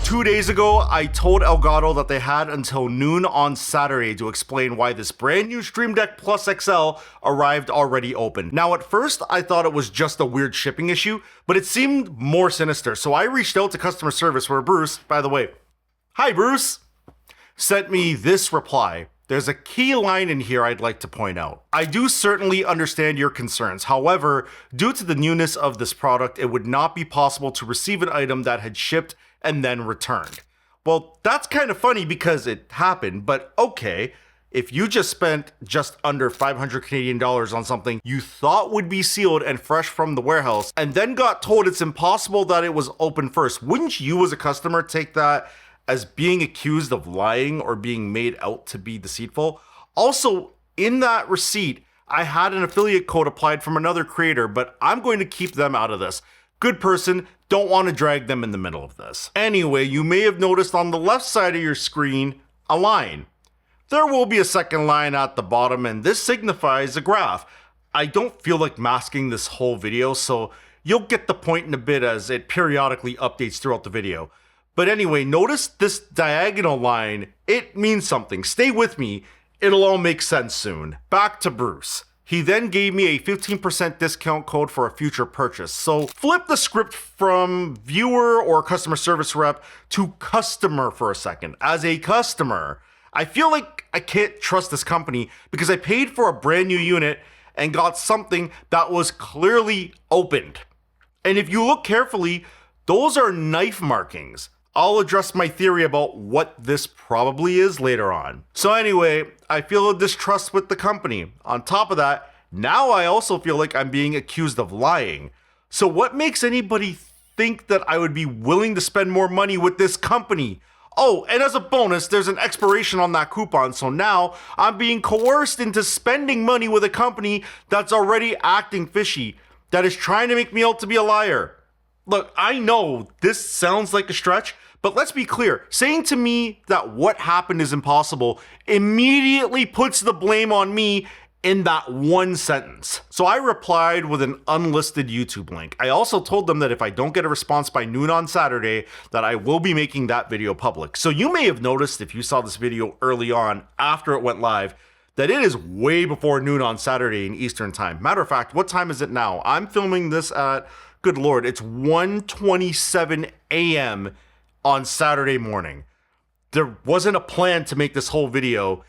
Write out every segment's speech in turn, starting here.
2 days ago, I told Elgato that they had until noon on Saturday to explain why this brand new Stream Deck Plus XL arrived already open. Now at first, I thought it was just a weird shipping issue, but it seemed more sinister, so I reached out to customer service where Bruce, by the way, hi Bruce, sent me this reply. There's a key line in here I'd like to point out. I do certainly understand your concerns. However, due to the newness of this product, it would not be possible to receive an item that had shipped and then returned. Well, that's kind of funny because it happened, but okay. If you just spent just under 500 Canadian dollars on something you thought would be sealed and fresh from the warehouse, and then got told it's impossible that it was open first, wouldn't you as a customer take that as being accused of lying or being made out to be deceitful? Also, in that receipt, I had an affiliate code applied from another creator, but I'm going to keep them out of this. Good person, don't want to drag them in the middle of this. Anyway, you may have noticed on the left side of your screen, a line. There will be a second line at the bottom, and this signifies a graph. I don't feel like masking this whole video, so you'll get the point in a bit as it periodically updates throughout the video. But anyway, notice this diagonal line. It means something. Stay with me. It'll all make sense soon. Back to Bruce. He then gave me a 15% discount code for a future purchase. So flip the script from viewer or customer service rep to customer for a second. As a customer, I feel like I can't trust this company because I paid for a brand new unit and got something that was clearly opened. And if you look carefully, those are knife markings. I'll address my theory about what this probably is later on. So anyway, I feel a distrust with the company. On top of that, now I also feel like I'm being accused of lying. So what makes anybody think that I would be willing to spend more money with this company? Oh, and as a bonus, there's an expiration on that coupon, so now I'm being coerced into spending money with a company that's already acting fishy, that is trying to make me out to be a liar. Look, I know this sounds like a stretch, but let's be clear, saying to me that what happened is impossible immediately puts the blame on me in that one sentence. So I replied with an unlisted YouTube link. I also told them that if I don't get a response by noon on Saturday, that I will be making that video public. So you may have noticed if you saw this video early on after it went live, that it is way before noon on Saturday in Eastern time. Matter of fact, what time is it now? I'm filming this at, good Lord, it's 1:27 a.m. on Saturday morning. There wasn't a plan to make this whole video,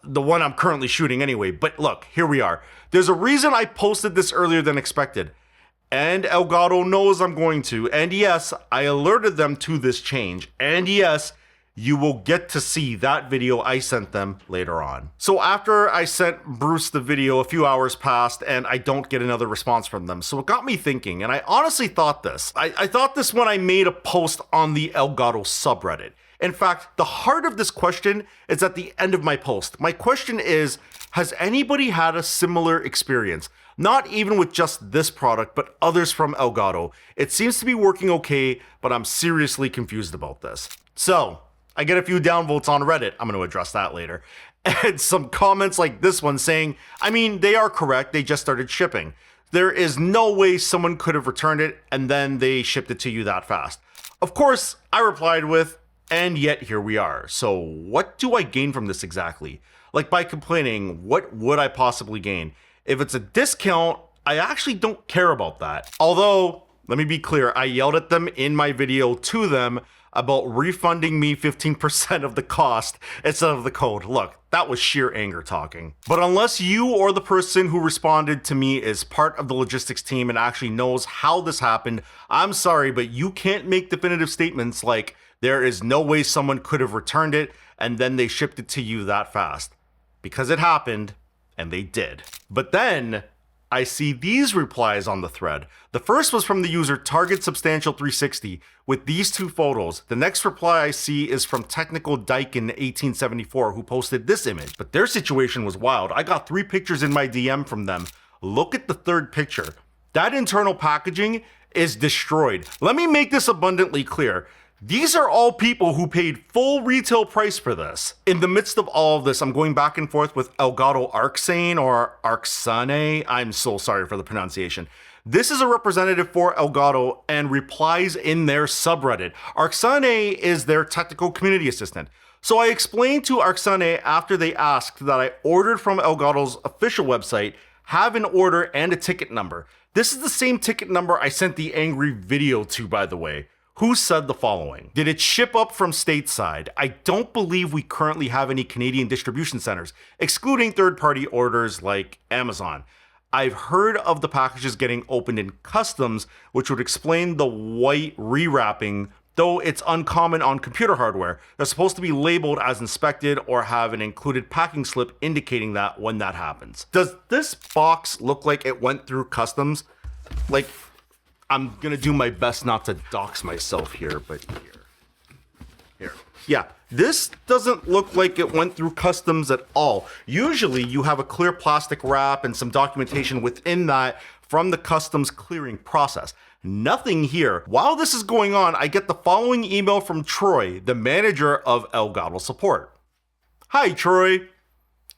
the one I'm currently shooting anyway, but look, here we are. There's a reason I posted this earlier than expected, and Elgato knows I'm going to, and yes, I alerted them to this change, and yes, you will get to see that video I sent them later on. So after I sent Bruce the video, a few hours passed and I don't get another response from them. So it got me thinking, and I honestly thought this. I thought this when I made a post on the Elgato subreddit. In fact, the heart of this question is at the end of my post. My question is, has anybody had a similar experience? Not even with just this product, but others from Elgato. It seems to be working okay, but I'm seriously confused about this. So, I get a few downvotes on Reddit, I'm going to address that later, and some comments like this one saying, I mean, they are correct, they just started shipping. There is no way someone could have returned it and then they shipped it to you that fast. Of course, I replied with, and yet here we are. So what do I gain from this exactly? Like by complaining, what would I possibly gain? If it's a discount, I actually don't care about that. Although, let me be clear, I yelled at them in my video to them about refunding me 15% of the cost instead of the code. Look, that was sheer anger talking. But unless you or the person who responded to me is part of the logistics team and actually knows how this happened, I'm sorry, but you can't make definitive statements like there is no way someone could have returned it and then they shipped it to you that fast. Because it happened, and they did. But then I see these replies on the thread. The first was from the user Target Substantial 360 with these two photos. The next reply I see is from Technical Daikin 1874 who posted this image. But their situation was wild. I got 3 pictures in my DM from them. Look at the third picture. That internal packaging is destroyed. Let me make this abundantly clear. These are all people who paid full retail price for this. In the midst of all of this, I'm going back and forth with Elgato Arcsane or Arcsane. I'm so sorry for the pronunciation. This is a representative for Elgato and replies in their subreddit. Arxane is their technical community assistant. So I explained to Arxane after they asked that I ordered from Elgato's official website, have an order and a ticket number. This is the same ticket number I sent the angry video to, by the way. Who said the following? Did it ship up from stateside? I don't believe we currently have any Canadian distribution centers, excluding third-party orders like Amazon. I've heard of the packages getting opened in customs, which would explain the white rewrapping, though it's uncommon on computer hardware. They're supposed to be labeled as inspected or have an included packing slip indicating that when that happens. Does this box look like it went through customs? Like, I'm gonna do my best not to dox myself here, but here. Yeah, this doesn't look like it went through customs at all. Usually you have a clear plastic wrap and some documentation within that from the customs clearing process. Nothing here. While this is going on, I get the following email from Troy, the manager of Elgato support. Hi, Troy.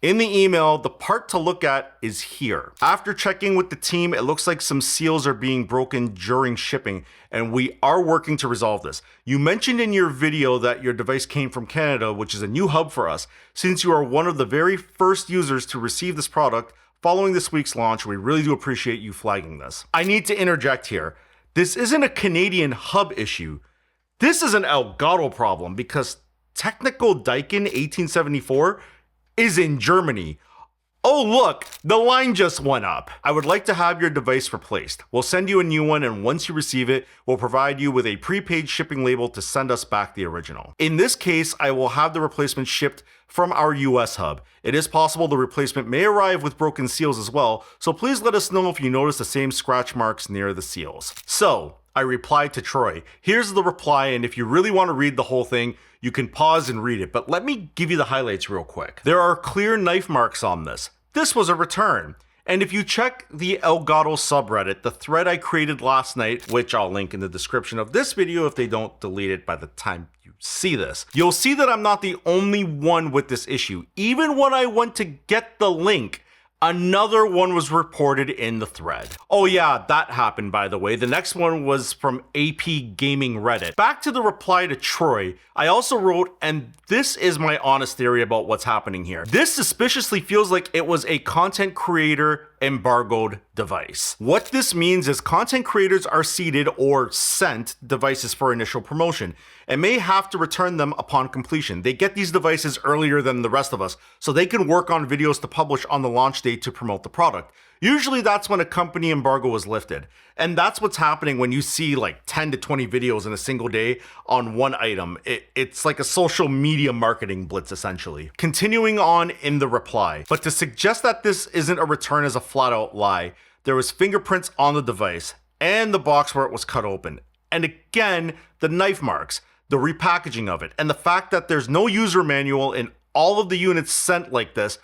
In the email, the part to look at is here. After checking with the team, it looks like some seals are being broken during shipping, and we are working to resolve this. You mentioned in your video that your device came from Canada, which is a new hub for us. Since you are one of the very first users to receive this product following this week's launch, we really do appreciate you flagging this. I need to interject here. This isn't a Canadian hub issue. This is an Elgato problem because Technical Daikin 1874 is in Germany. Oh look, the line just went up. I would like to have your device replaced. We'll send you a new one, and once you receive it, we'll provide you with a prepaid shipping label to send us back the original. In this case, I will have the replacement shipped from our US hub. It is possible the replacement may arrive with broken seals as well, so please let us know if you notice the same scratch marks near the seals. So, I replied to Troy. Here's the reply, and if you really want to read the whole thing, you can pause and read it, but let me give you the highlights real quick. There are clear knife marks on this. This was a return. And if you check the Elgato subreddit, the thread I created last night, which I'll link in the description of this video if they don't delete it by the time you see this, you'll see that I'm not the only one with this issue. Even when I went to get the link, another one was reported in the thread. Oh yeah, that happened, by the way. The next one was from AP Gaming Reddit. Back to the reply to Troy, I also wrote, and this is my honest theory about what's happening here. This suspiciously feels like it was a content creator embargoed device. What this means is content creators are seeded or sent devices for initial promotion and may have to return them upon completion. They get these devices earlier than the rest of us, so they can work on videos to publish on the launch date to promote the product. Usually that's when a company embargo is lifted. And that's what's happening when you see like 10 to 20 videos in a single day on one item. It's like a social media marketing blitz, essentially. Continuing on in the reply, but to suggest that this isn't a return is a flat out lie. There was fingerprints on the device and the box where it was cut open. And again, the knife marks, the repackaging of it, and the fact that there's no user manual in all of the units sent like this,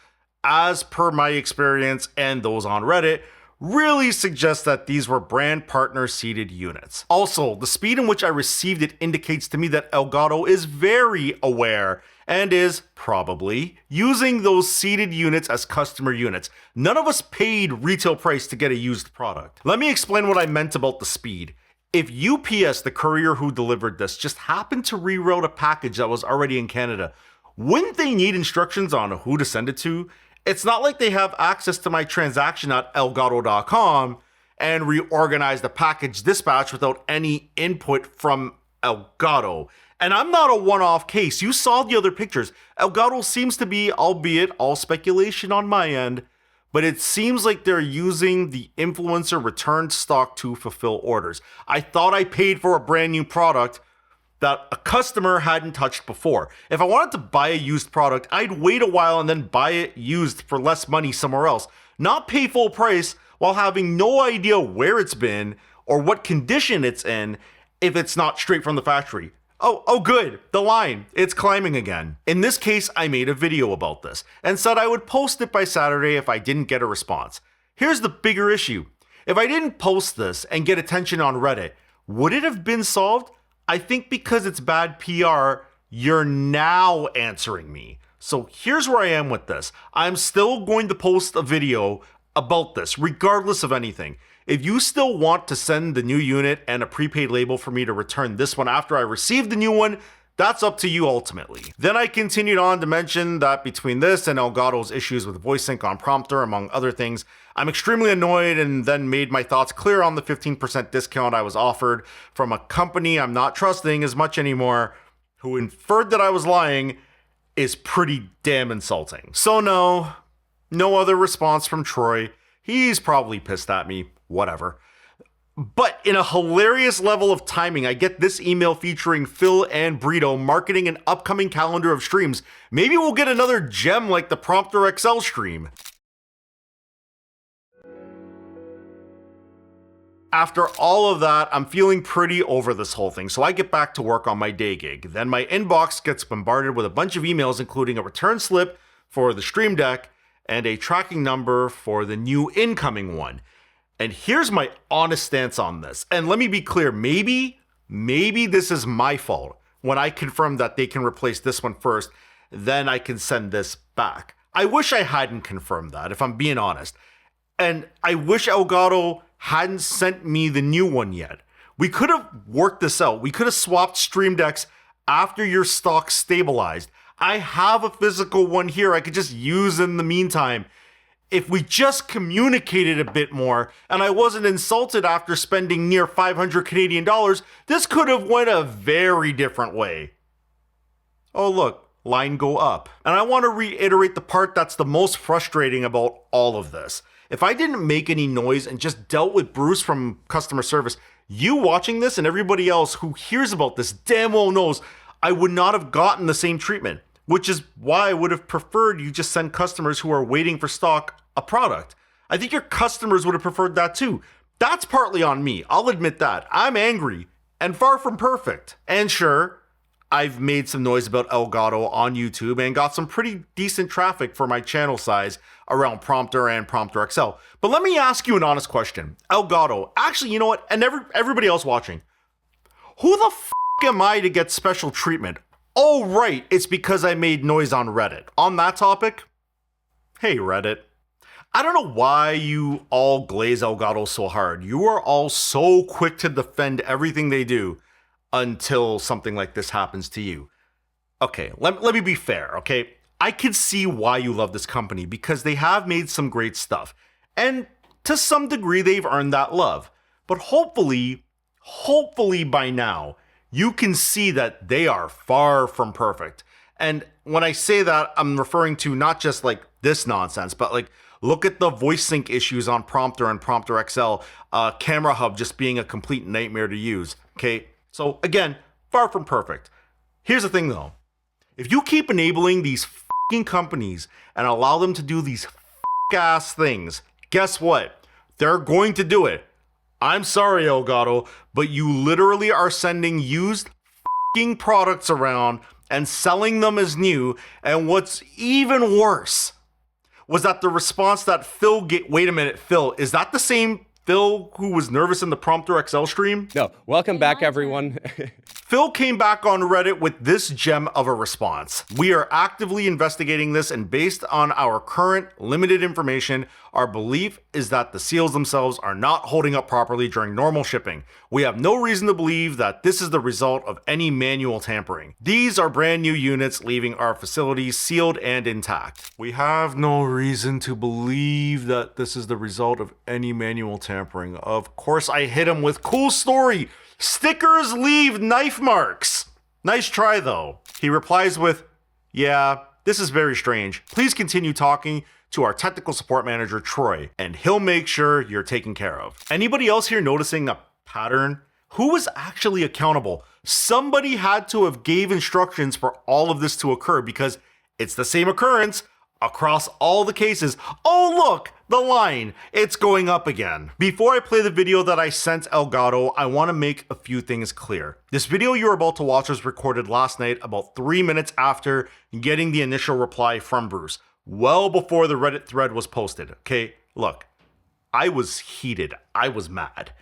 as per my experience and those on Reddit, really suggests that these were brand partner seeded units. Also, the speed in which I received it indicates to me that Elgato is very aware and is probably using those seeded units as customer units. None of us paid retail price to get a used product. Let me explain what I meant about the speed. If UPS, the courier who delivered this, just happened to reroute a package that was already in Canada, wouldn't they need instructions on who to send it to? It's not like they have access to my transaction at elgato.com and reorganize the package dispatch without any input from Elgato. And I'm not a one-off case. You saw the other pictures. Elgato seems to be, albeit all speculation on my end, but it seems like they're using the influencer returned stock to fulfill orders. I thought I paid for a brand new product that a customer hadn't touched before. If I wanted to buy a used product, I'd wait a while and then buy it used for less money somewhere else, not pay full price while having no idea where it's been or what condition it's in if it's not straight from the factory. Oh good, the line, it's climbing again. In this case, I made a video about this and said I would post it by Saturday if I didn't get a response. Here's the bigger issue. If I didn't post this and get attention on Reddit, would it have been solved? I think because it's bad PR, you're now answering me. So here's where I am with this. I'm still going to post a video about this, regardless of anything. If you still want to send the new unit and a prepaid label for me to return this one after I receive the new one, that's up to you ultimately. Then I continued on to mention that between this and Elgato's issues with voice sync on prompter, among other things, I'm extremely annoyed, and then made my thoughts clear on the 15% discount I was offered from a company I'm not trusting as much anymore, who inferred that I was lying, is pretty damn insulting. So no other response from Troy. He's probably pissed at me, whatever. But in a hilarious level of timing, I get this email featuring Phil and Brito marketing an upcoming calendar of streams. Maybe we'll get another gem like the Prompter XL stream. After all of that, I'm feeling pretty over this whole thing, so I get back to work on my day gig. Then my inbox gets bombarded with a bunch of emails, including a return slip for the Stream Deck and a tracking number for the new incoming one. And here's my honest stance on this. And let me be clear, maybe this is my fault. When I confirm that they can replace this one first, then I can send this back. I wish I hadn't confirmed that, if I'm being honest. And I wish Elgato hadn't sent me the new one yet. We could have worked this out. We could have swapped Stream Decks after your stock stabilized. I have a physical one here I could just use in the meantime. If we just communicated a bit more and I wasn't insulted after spending near 500 Canadian dollars, this could have went a very different way. Oh look, line go up. And I want to reiterate the part that's the most frustrating about all of this. If I didn't make any noise and just dealt with Bruce from customer service, you watching this and everybody else who hears about this damn well knows I would not have gotten the same treatment. Which is why I would have preferred you just send customers who are waiting for stock a product. I think your customers would have preferred that too. That's partly on me, I'll admit that. I'm angry and far from perfect. And sure, I've made some noise about Elgato on YouTube and got some pretty decent traffic for my channel size around Prompter and Prompter XL. But let me ask you an honest question. Elgato, actually, you know what? And everybody else watching, who the f*** am I to get special treatment? Oh, right, it's because I made noise on Reddit. On that topic, hey Reddit. I don't know why you all glaze Elgato so hard. You are all so quick to defend everything they do until something like this happens to you. Okay, let me be fair, okay? I can see why you love this company because they have made some great stuff. And to some degree, they've earned that love. But hopefully by now, you can see that they are far from perfect. And when I say that, I'm referring to not just like this nonsense, but like look at the voice sync issues on Prompter and Prompter XL, Camera Hub just being a complete nightmare to use. Okay, so again, far from perfect. Here's the thing though. If you keep enabling these fucking companies and allow them to do these ass things, guess what? They're going to do it. I'm sorry, Elgato, but you literally are sending used f***ing products around and selling them as new. And what's even worse was that the response that Phil wait a minute, Phil, is that the same Phil who was nervous in the Prompter XL stream? No, welcome back everyone. Phil came back on Reddit with this gem of a response. We are actively investigating this, and based on our current limited information, our belief is that the seals themselves are not holding up properly during normal shipping. We have no reason to believe that this is the result of any manual tampering. These are brand new units leaving our facilities sealed and intact. We have no reason to believe that this is the result of any manual tampering. Of course, I hit him with cool story. Stickers leave knife marks. Nice try though. He replies with, yeah, this is very strange. Please continue talking to our technical support manager, Troy, and he'll make sure you're taken care of. Anybody else here noticing a pattern? Who was actually accountable? Somebody had to have gave instructions for all of this to occur because it's the same occurrence across all the cases. Oh look, the line, it's going up again. Before I play the video that I sent Elgato, I want to make a few things clear. This video you're about to watch was recorded last night about 3 minutes after getting the initial reply from Bruce, well before the Reddit thread was posted. Okay, look, I was heated, I was mad.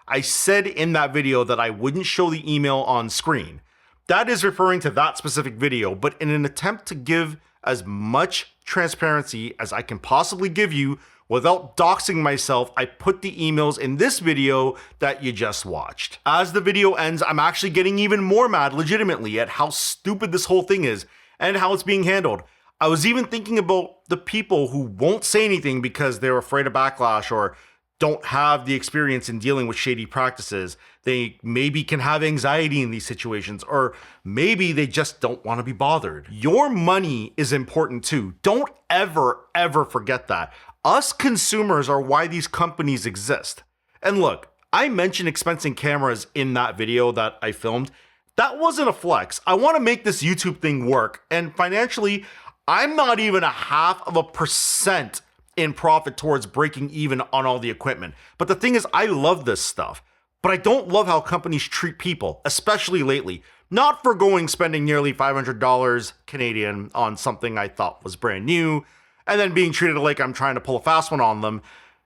I said in that video that I wouldn't show the email on screen. That is referring to that specific video, but in an attempt to give as much transparency as I can possibly give you Without doxing myself, I put the emails in this video that you just watched. As the video ends, I'm actually getting even more mad legitimately at how stupid this whole thing is and how it's being handled. I was even thinking about the people who won't say anything because they're afraid of backlash or don't have the experience in dealing with shady practices. They maybe can have anxiety in these situations, or maybe they just don't want to be bothered. Your money is important too. Don't ever forget that. Us consumers are why these companies exist. And look, I mentioned expensing cameras in that video that I filmed. That wasn't a flex. I want to make this YouTube thing work, and financially, I'm not even 0.5% in profit towards breaking even on all the equipment. But the thing is, I love this stuff, but I don't love how companies treat people, especially lately. Not for spending nearly $500 Canadian on something I thought was brand new, and then being treated like I'm trying to pull a fast one on them.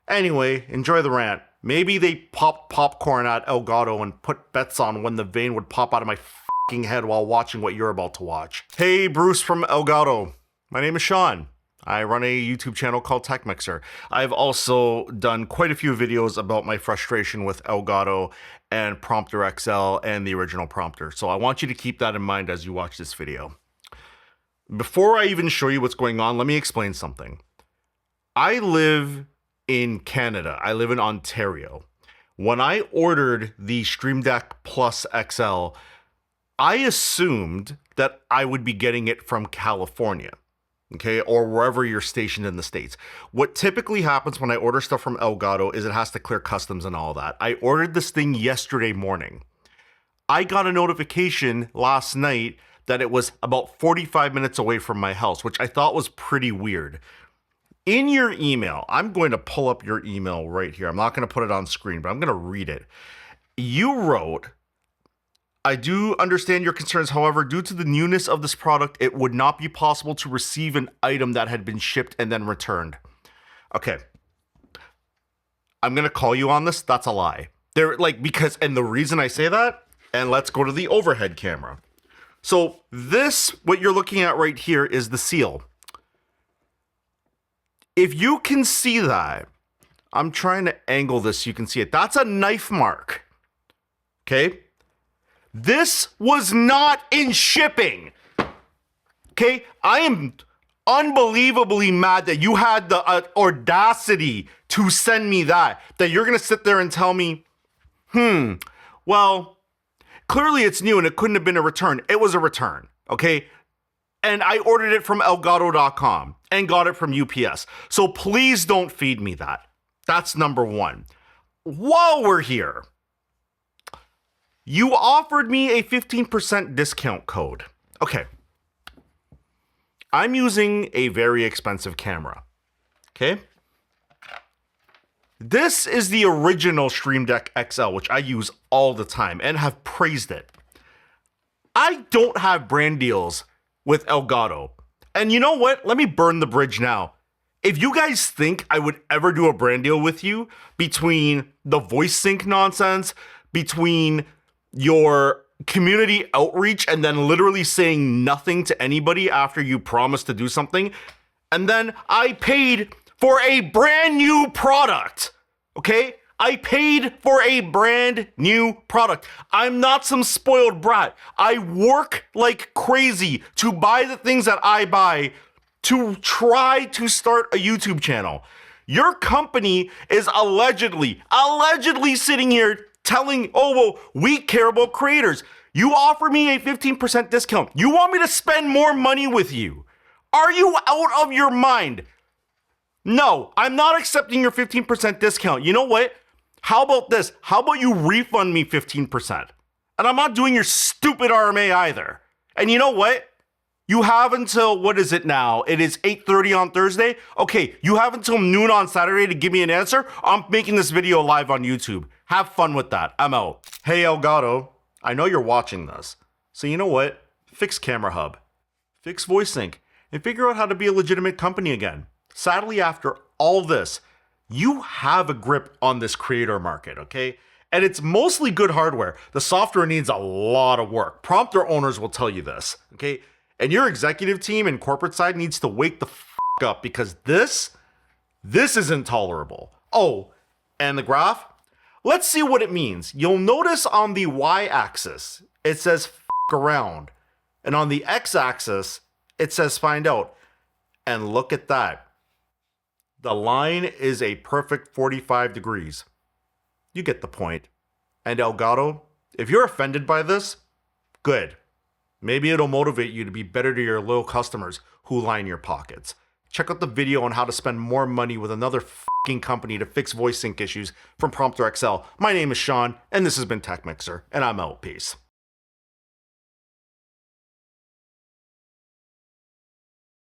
Anyway, enjoy the rant. Maybe they popped popcorn at Elgato and put bets on when the vein would pop out of my fucking head while watching what you're about to watch. Hey, Bruce from Elgato. My name is Sean. I run a YouTube channel called Tech Mixer. I've also done quite a few videos about my frustration with Elgato and Prompter XL and the original prompter. So I want you to keep that in mind as you watch this video. Before I even show you what's going on, let me explain something. I live in Canada. I live in Ontario. When I ordered the Stream Deck Plus XL, I assumed that I would be getting it from California. Okay, or wherever you're stationed in the States. What typically happens when I order stuff from Elgato is it has to clear customs and all that. I ordered this thing yesterday morning. I got a notification last night that it was about 45 minutes away from my house, which I thought was pretty weird. In your email, I'm going to pull up your email right here. I'm not going to put it on screen, but I'm going to read it. You wrote, I do understand your concerns. However, due to the newness of this product, it would not be possible to receive an item that had been shipped and then returned. Okay. I'm going to call you on this. That's a lie. And the reason I say that, and let's go to the overhead camera. So this, what you're looking at right here is the seal. If you can see that, I'm trying to angle this so you can see it. That's a knife mark. Okay. This was not in shipping. Okay, I am unbelievably mad that you had the audacity to send me that you're gonna sit there and tell me, well, clearly it's new and it couldn't have been a return. It was a return, okay? And I ordered it from Elgato.com and got it from UPS. So please don't feed me that. That's number one. While we're here, you offered me a 15% discount code. Okay. I'm using a very expensive camera. Okay. This is the original Stream Deck XL, which I use all the time and have praised it. I don't have brand deals with Elgato. And you know what? Let me burn the bridge now. If you guys think I would ever do a brand deal with you between the voice sync nonsense, between your community outreach and then literally saying nothing to anybody after you promise to do something, and then I paid for a brand new product, okay? I paid for a brand new product. I'm not some spoiled brat. I work like crazy to buy the things that I buy to try to start a YouTube channel. Your company is allegedly sitting here telling, oh, well, we care about creators. You offer me a 15% discount. You want me to spend more money with you. Are you out of your mind? No, I'm not accepting your 15% discount. You know what? How about this? How about you refund me 15%? And I'm not doing your stupid RMA either. And you know what? You have until, what is it now? It is 8:30 on Thursday. Okay, you have until noon on Saturday to give me an answer. I'm making this video live on YouTube. Have fun with that. I'm out. Hey, Elgato, I know you're watching this. So you know what? Fix Camera Hub, fix Voice Sync, and figure out how to be a legitimate company again. Sadly, after all this, you have a grip on this creator market, okay? And it's mostly good hardware. The software needs a lot of work. Prompter owners will tell you this, okay? And your executive team and corporate side needs to wake the f up, because this This is intolerable. Oh, and the graph? Let's see what it means. You'll notice on the y-axis, it says f around. And on the x-axis, it says find out. And look at that. The line is a perfect 45 degrees. You get the point. And Elgato, if you're offended by this, good. Maybe it'll motivate you to be better to your loyal customers who line your pockets. Check out the video on how to spend more money with another f***ing company to fix voice sync issues from Prompter XL. My name is Sean, and this has been Tech Mixer, and I'm out. Peace.